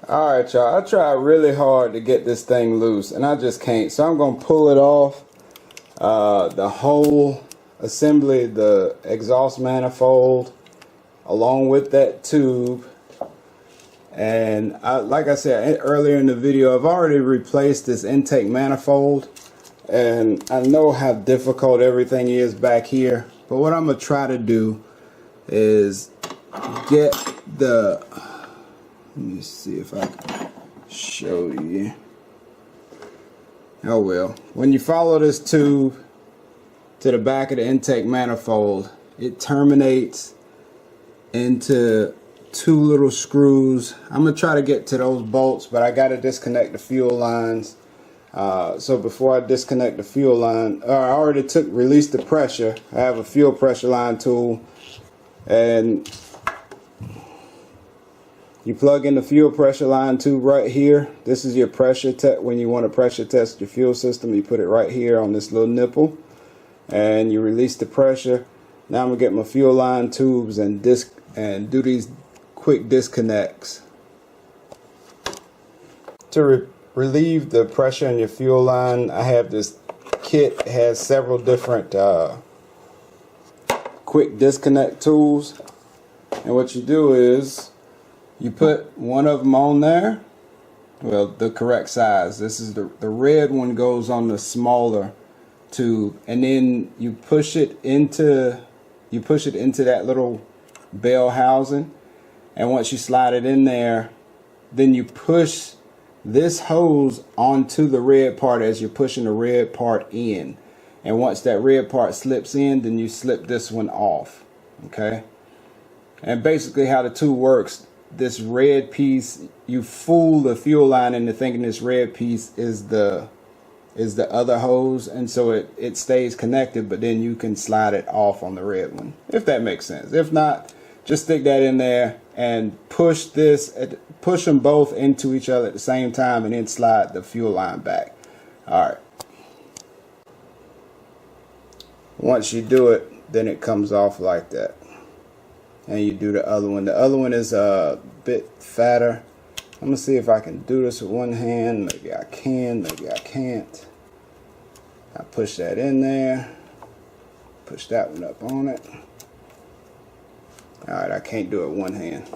Alright y'all, I tried really hard to get this thing loose and I just can't. So I'm going to pull it off. The whole assembly, the exhaust manifold, along with that tube. And like I said earlier in the video, I've already replaced this intake manifold. And I know how difficult everything is back here. But what I'm going to try to do is get the... Let me see if I can show you. Oh well. When you follow this tube to the back of the intake manifold, it terminates into two little screws. I'm going to try to get to those bolts, but I got to disconnect the fuel lines. So before I disconnect the fuel line, I already released the pressure. I have a fuel pressure line tool, and you plug in the fuel pressure line tube right here. This is your pressure test. When you want to pressure test your fuel system, you put it right here on this little nipple, and you release the pressure. Now I'm gonna get my fuel line tubes and do these quick disconnects. To relieve the pressure in your fuel line, I have this kit. It has several different quick disconnect tools, and what you do is you put one of them on there, well, the correct size. This is the red one goes on the smaller tube, and then you push it into that little bell housing, and once you slide it in there, then you push this hose onto the red part as you're pushing the red part in, and once that red part slips in, then you slip this one off. Okay, and basically how the tube works, this red piece, you fool the fuel line into thinking this red piece is the other hose, and so it stays connected, but then you can slide it off on the red one, if that makes sense. If not, just stick that in there and push them both into each other at the same time, and then slide the fuel line back. Alright, once you do it, then it comes off like that, and you do the other one. The other one is a bit fatter. I'm gonna see if I can do this with one hand. Maybe I can, maybe I can't. I push that in there, push that one up on it. Alright, I can't do it with one hand.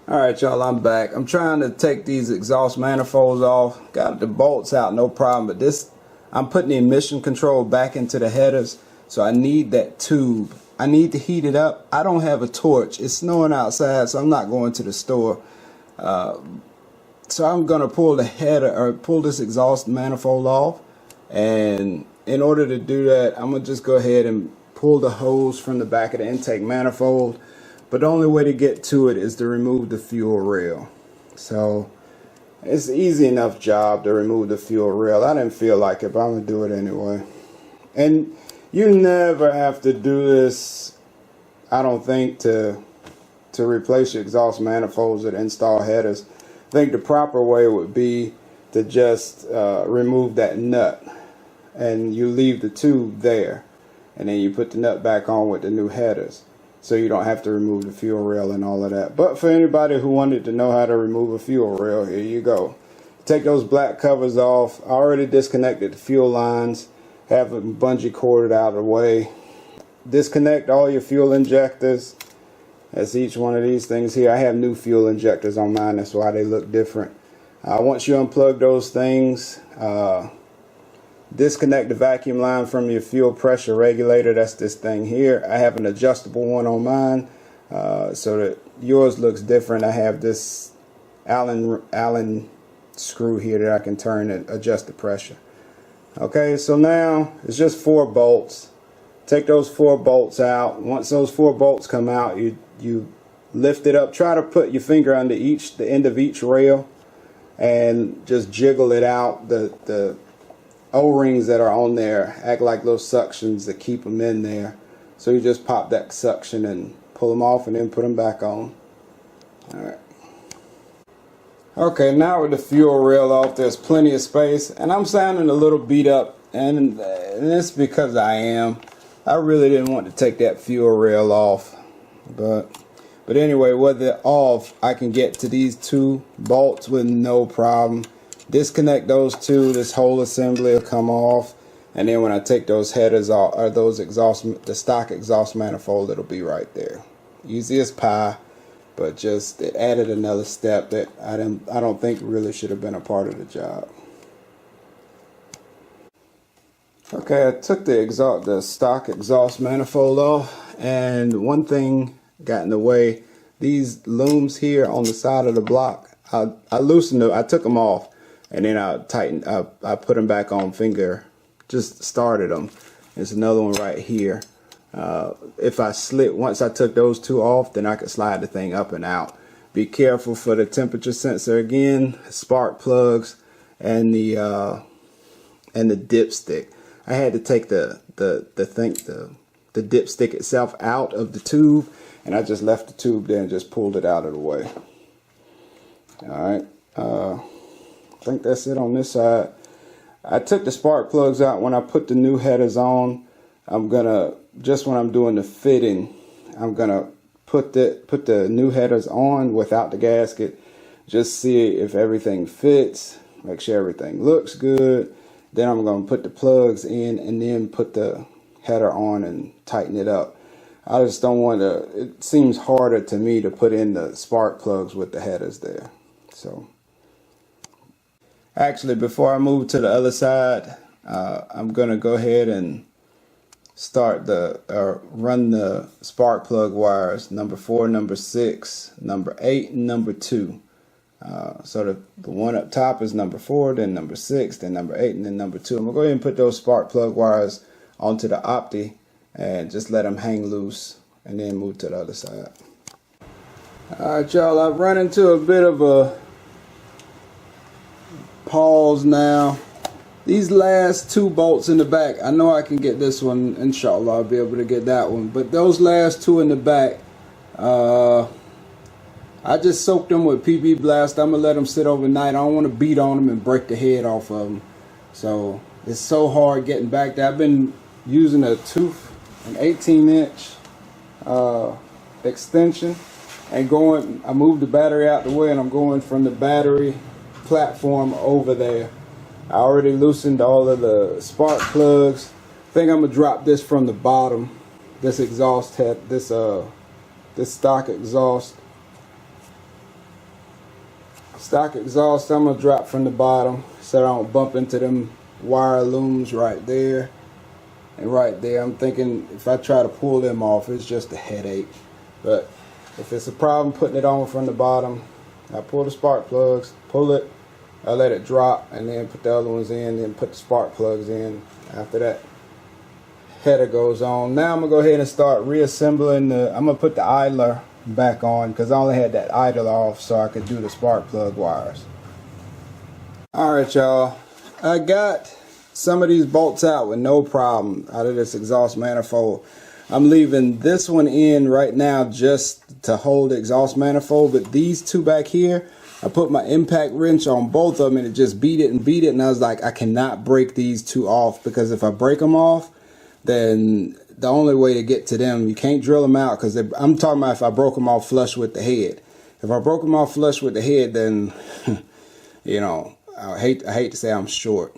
Alright y'all, I'm back. I'm trying to take these exhaust manifolds off. Got the bolts out, no problem, but this, I'm putting the emission control back into the headers, so I need that tube. I need to heat it up. I don't have a torch. It's snowing outside, so I'm not going to the store. So I'm going to pull the header, or pull this exhaust manifold off, and in order to do that, I'm going to just go ahead and pull the hose from the back of the intake manifold. But the only way to get to it is to remove the fuel rail. So it's an easy enough job to remove the fuel rail. I didn't feel like it, but I'm going to do it anyway. And you never have to do this, I don't think, to replace your exhaust manifolds or to install headers. I think the proper way would be to just remove that nut, and you leave the tube there, and then you put the nut back on with the new headers, so you don't have to remove the fuel rail and all of that. But for anybody who wanted to know how to remove a fuel rail, here you go. Take those black covers off. I already disconnected the fuel lines, have them bungee corded out of the way. Disconnect all your fuel injectors. That's each one of these things here. I have new fuel injectors on mine, that's why they look different. Once you unplug those things, disconnect the vacuum line from your fuel pressure regulator. That's this thing here. I have an adjustable one on mine, so that yours looks different. I have this Allen screw here that I can turn and adjust the pressure. Okay, so now it's just 4 bolts. Take those 4 bolts out. Once those 4 bolts come out, you lift it up. Try to put your finger under the end of each rail and just jiggle it out. The O-rings that are on there act like little suctions that keep them in there. So you just pop that suction and pull them off, and then put them back on. Alright. Okay, now with the fuel rail off, there's plenty of space, and I'm sounding a little beat up, and it's because I am. I really didn't want to take that fuel rail off, but But anyway, with it off, I can get to these two bolts with no problem. Disconnect those two, this whole assembly will come off. And then when I take those headers off, or those exhaust, the stock exhaust manifold, it'll be right there. Easy as pie, but just it added another step that I don't think really should have been a part of the job. Okay, I took the stock exhaust manifold off, and one thing got in the way. These looms here on the side of the block, I loosened them, I took them off, and then I tightened, I put them back on finger, just started them. There's another one right here. If I slip, once I took those two off, then I could slide the thing up and out. Be careful for the temperature sensor again, spark plugs, and the dipstick. I had to take the dipstick itself out of the tube, and I just left the tube there and just pulled it out of the way. Alright, I think that's it on this side. I took the spark plugs out when I put the new headers on. I'm gonna, just when I'm doing the fitting, I'm gonna put the new headers on without the gasket, just see if everything fits, make sure everything looks good. Then I'm gonna put the plugs in and then put the header on and tighten it up. I just don't want to, it seems harder to me to put in the spark plugs with the headers there. So actually, before I move to the other side, I'm gonna go ahead and start run the spark plug wires, number 4, number 6, number 8, and number 2. So the one up top is number 4, then number 6, then number 8, and then number 2. I'm gonna go ahead and put those spark plug wires onto the opti and just let them hang loose, and then move to the other side. Alright y'all, I've run into a bit of a pause now. These last 2 bolts in the back, I know I can get this one, inshallah I'll be able to get that one, but those last 2 in the back, I just soaked them with PB Blast. I'm gonna let them sit overnight. I don't want to beat on them and break the head off of them. So it's so hard getting back there. I've been using an 18-inch extension and going. I moved the battery out the way and I'm going from the battery platform over there. I already loosened all of the spark plugs. I think I'm gonna drop this from the bottom. This exhaust head, this stock exhaust. Stock exhaust I'm gonna drop from the bottom so I don't bump into them wire looms right there and right there. I'm thinking if I try to pull them off, it's just a headache. But if it's a problem putting it on from the bottom, I pull the spark plugs, pull it, I let it drop, and then put the other ones in, then put the spark plugs in. After that header goes on. Now I'm gonna go ahead and start reassembling I'm gonna put the idler back on because I only had that idler off so I could do the spark plug wires. Alright y'all, I got some of these bolts out with no problem out of this exhaust manifold. I'm leaving this one in right now just to hold the exhaust manifold, but these 2 back here, I put my impact wrench on both of them and it just beat it, and I was like, I cannot break these 2 off, because if I break them off, then the only way to get to them, you can't drill them out, because I'm talking about if I broke them off flush with the head. If I broke them off flush with the head, then you know, I hate to say I'm short.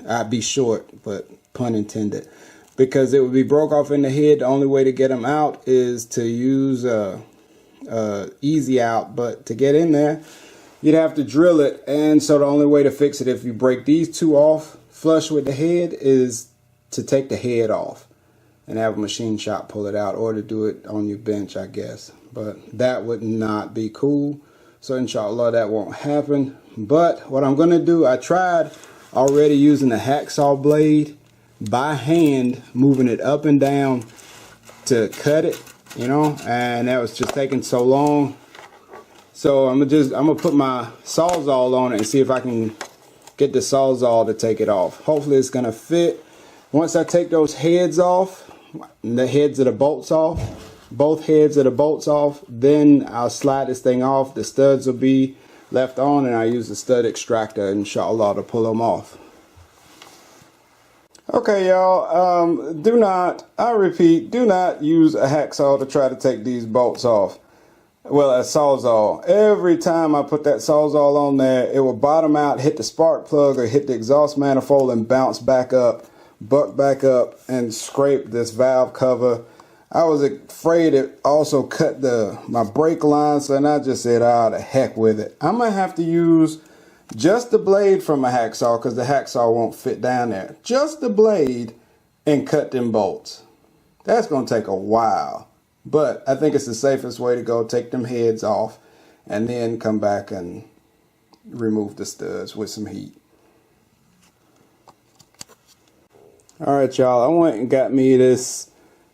I'd be short, but pun intended, because it would be broke off in the head. The only way to get them out is to use easy out, but to get in there you'd have to drill it. And so the only way to fix it, if you break these 2 off flush with the head, is to take the head off and have a machine shop pull it out, or to do it on your bench, I guess. But that would not be cool, so inshallah that won't happen. But what I'm gonna do, I tried already using a hacksaw blade by hand, moving it up and down to cut it, you know, and that was just taking so long. So I'm gonna put my Sawzall on it and see if I can get the Sawzall to take it off. Hopefully it's gonna fit. Once I take those heads off, the heads of the bolts off, both heads of the bolts off, then I'll slide this thing off. The studs will be left on, and I use the stud extractor, inshallah, to pull them off. Okay, y'all, I repeat, do not use a hacksaw to try to take these bolts off. well, a Sawzall. Every time I put that Sawzall on there, it will bottom out, hit the spark plug or hit the exhaust manifold and bounce back up, buck back up and scrape this valve cover. I was afraid it also cut my brake line, so then I just said, ah, the heck with it. I'm going to have to use just the blade from a hacksaw because the hacksaw won't fit down there. Just the blade and cut them bolts. That's going to take a while, but I think it's the safest way to go. Take them heads off and then come back and remove the studs with some heat. Alright y'all, I went and got me this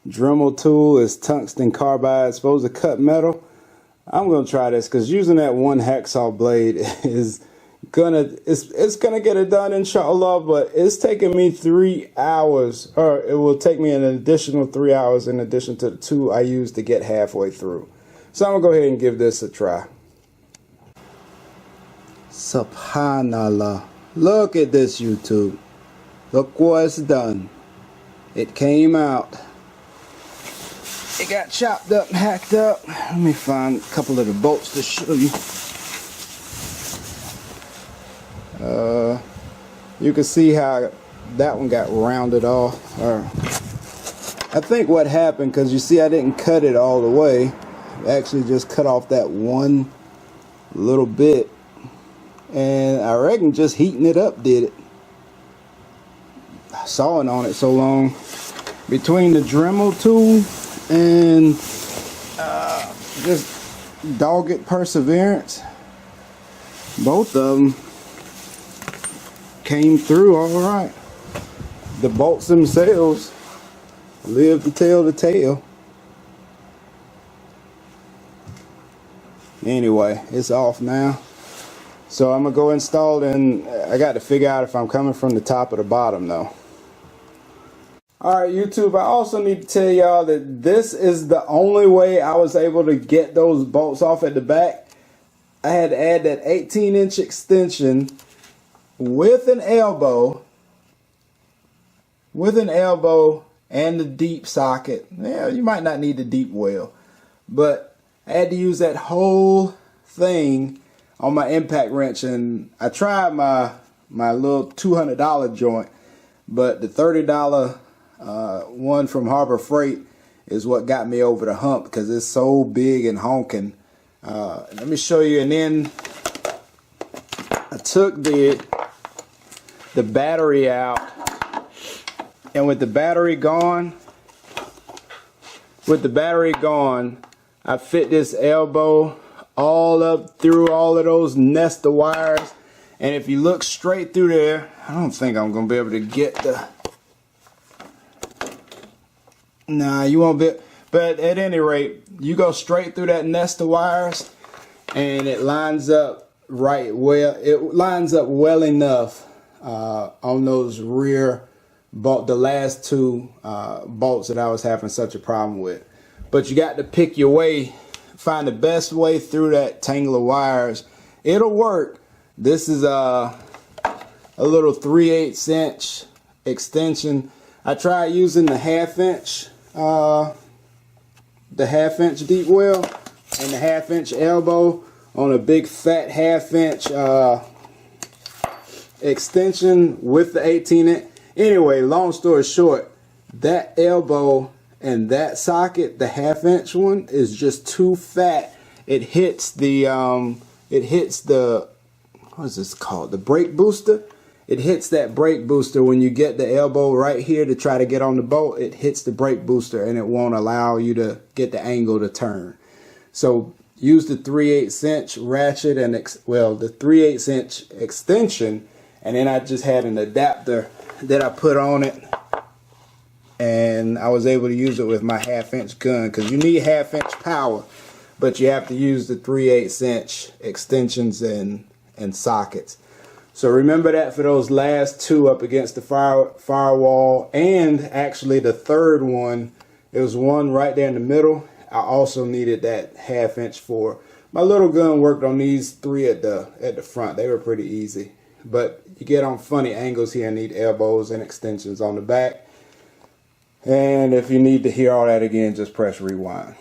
Dremel tool. It's tungsten carbide, it's supposed to cut metal. I'm gonna try this because using that one hacksaw blade is it's gonna get it done, inshallah, but it's taking me 3 hours, or it will take me an additional 3 hours in addition to the 2 I used to get halfway through. So I'm gonna go ahead and give this a try. Subhanallah, look at this, YouTube. Look what it's done. It came out. It got chopped up and hacked up. Let me find a couple of the bolts to show you. You can see how that one got rounded off. I think what happened, because you see I didn't cut it all the way. I actually just cut off that one little bit. And I reckon just heating it up did it. Sawing on it so long. Between the Dremel tool and just dogged perseverance, both of them came through all right. The bolts themselves live to tell the tale. Anyway, it's off now, so I'm gonna go install it, and I got to figure out if I'm coming from the top or the bottom though. Alright YouTube, I also need to tell y'all that this is the only way I was able to get those bolts off at the back. I had to add that 18-inch extension with an elbow and the deep socket. Yeah, you might not need the deep well, but I had to use that whole thing on my impact wrench, and I tried my little $200 joint, but the $30 one from Harbor Freight is what got me over the hump because it's so big and honking. Let me show you. And then I took the battery out, and with the battery gone, I fit this elbow all up through all of those nest of wires. And if you look straight through there, I don't think I'm gonna be able to get the. Nah, you won't be, but at any rate, you go straight through that nest of wires and it lines up it lines up well enough on those rear bolt, the last two bolts that I was having such a problem with. But you got to pick your way, find the best way through that tangle of wires. It'll work. This is a little 3/8 inch extension. I tried using the half-inch deep well and the half-inch elbow on a big fat half-inch extension with the 18-inch. Anyway, long story short, that elbow and that socket, the half-inch one, is just too fat. It hits the what is this called? The brake booster. It hits that brake booster when you get the elbow right here to try to get on the bolt. It hits the brake booster and it won't allow you to get the angle to turn. So use the 3/8 inch ratchet and the 3/8 inch extension, and then I just had an adapter that I put on it, and I was able to use it with my half-inch gun, because you need half-inch power, but you have to use the 3/8 inch extensions and sockets. So remember that for those last two up against the firewall, and actually the third one, it was one right there in the middle. I also needed that half-inch for my little gun. Worked on these three at the front. They were pretty easy, but you get on funny angles here and need elbows and extensions on the back. And if you need to hear all that again, just press rewind.